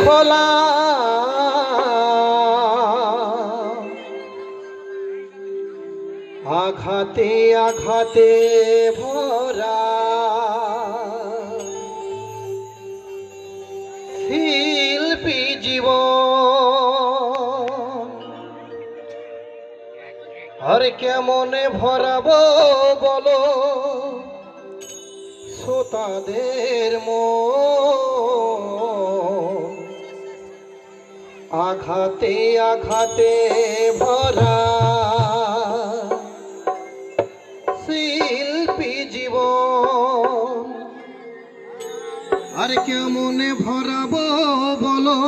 হলা আঘাতে আঘাতে ভরা শিল্পী জীবন আর কেমনে ভরাবো বলো শ্রোতাদের মন আঘাতে আঘাতে ভরা শিল্পী জীবন আর কেমনে ভরাবো বলো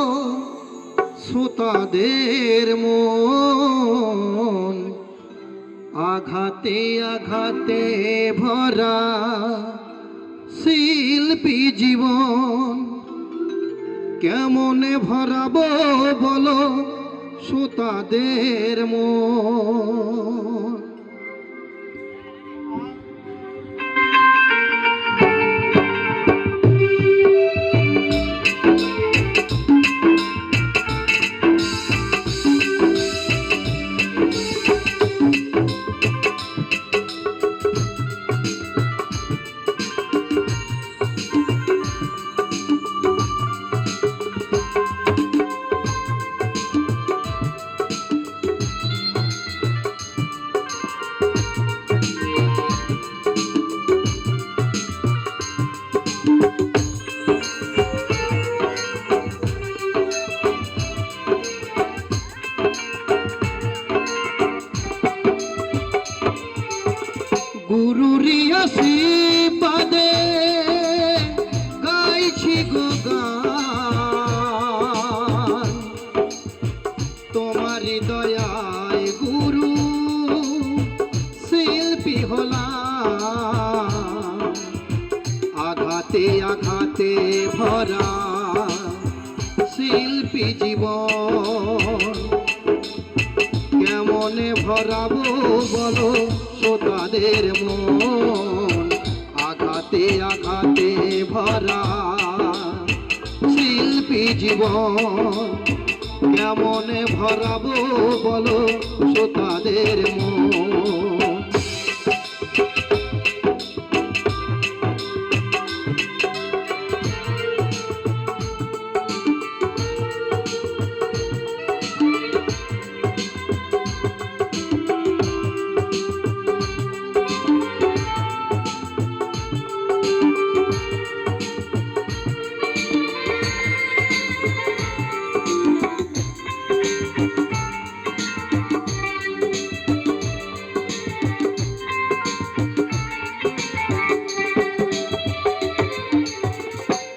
শ্রোতাদের মন আঘাতে আঘাতে ভরা শিল্পী জীবন কেমনে ভরাবো বলো শ্রোতাদের মন গুরুরি আশীর্বাদে গাইছি গো গান তোমারি দয়ায় গুরু শিল্পী হলাম আঘাতে আঘাতে ভরা শিল্পী জীবন কেমনে ভরাবো বলো শ্রোতাদের মন আঘাতে আঘাতে ভরা শিল্পী জীবন কেমনে ভরাবো বলো শ্রোতাদের মন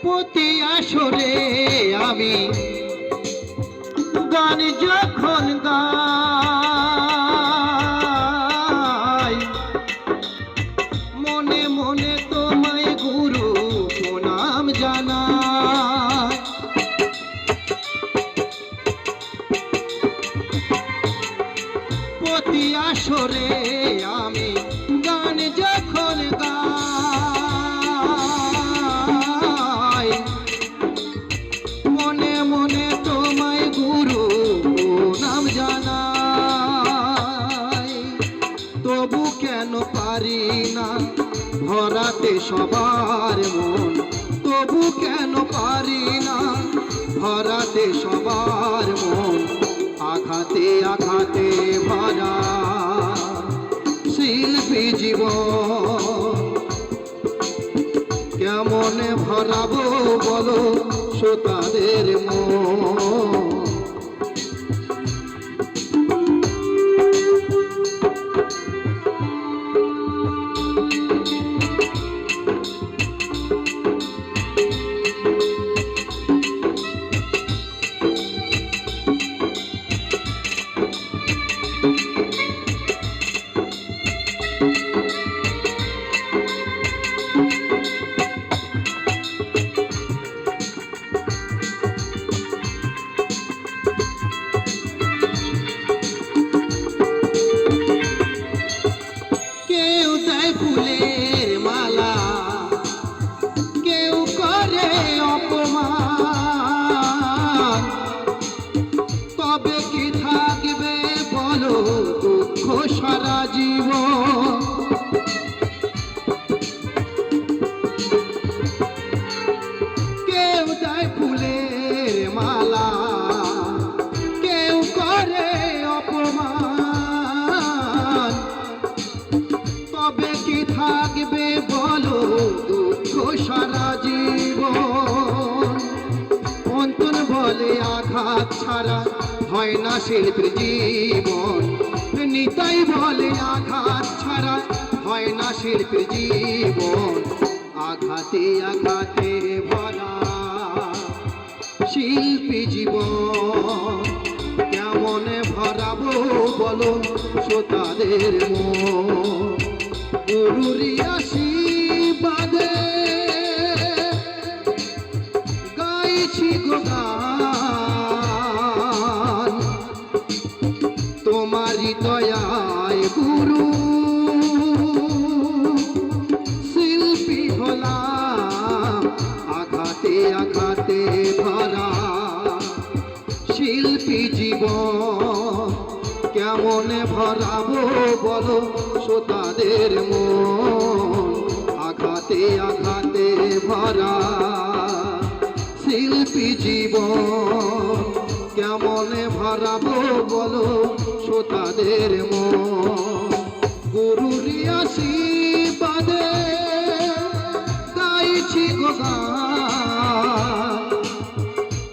প্রতি আসরে আমি গান যখন গাই মনে মনে তোমায় গুরু প্রণাম জানাই প্রতি আসরে আমি গান যখন গাই মনে মনে তোমায় গুরু নাম জানাই তবু কেন পারি না ভরাতে সবার মন তবু কেন পারি না ভরাতে সবার মন আঘাতে আঘাতে ভরা শিল্পী জীবন কেমনে ভরাবো বলো শ্রোতাদের মন আঘাত ছাড়া হয় না শিল্পীর জীবন। নিতাই বলে আঘাত ছাড়া হয় না শিল্পীর জীবন। আঘাতে আঘাতে ভরা শিল্পী জীবন, কেমনে ভরাবো বলো শ্রোতাদের মন। গুরুরি আশীর্বাদে গাইছি গো গান, তোমারি দয়ায় গুরু শিল্পী হলাম। আঘাতে আঘাতে ভরা শিল্পী জীবন, কেমনে ভরাবো বলো শ্রোতাদের মন। আঘাতে আঘাতে ভরা শিল্পী জীবন, কেমনে ভরাবো বলো শ্রোতাদের মন। গুরুরি আশীর্বাদে গাইছি গো গান,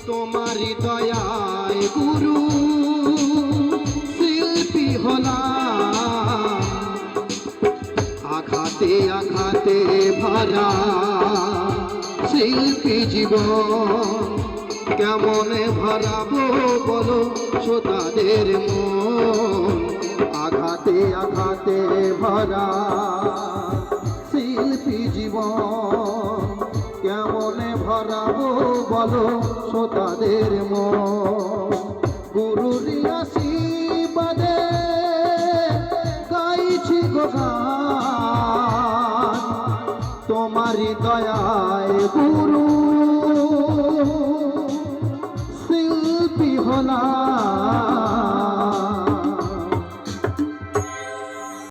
তোমারি দয়ায় গুরু শিল্পী হলাম। আঘাতে আঘাতে ভরা শিল্পী জীবন, কেমনে ভরাবো বলো শ্রোতাদের মন। আঘাতে আঘাতে ভরা শিল্পী জীবন, কেমনে ভরাবো বলো শ্রোতাদের মন। গুরুরি আশীর্বাদে গাইছি গো গান, তোমারি দয়ায় গুরু শিল্পী হলাম।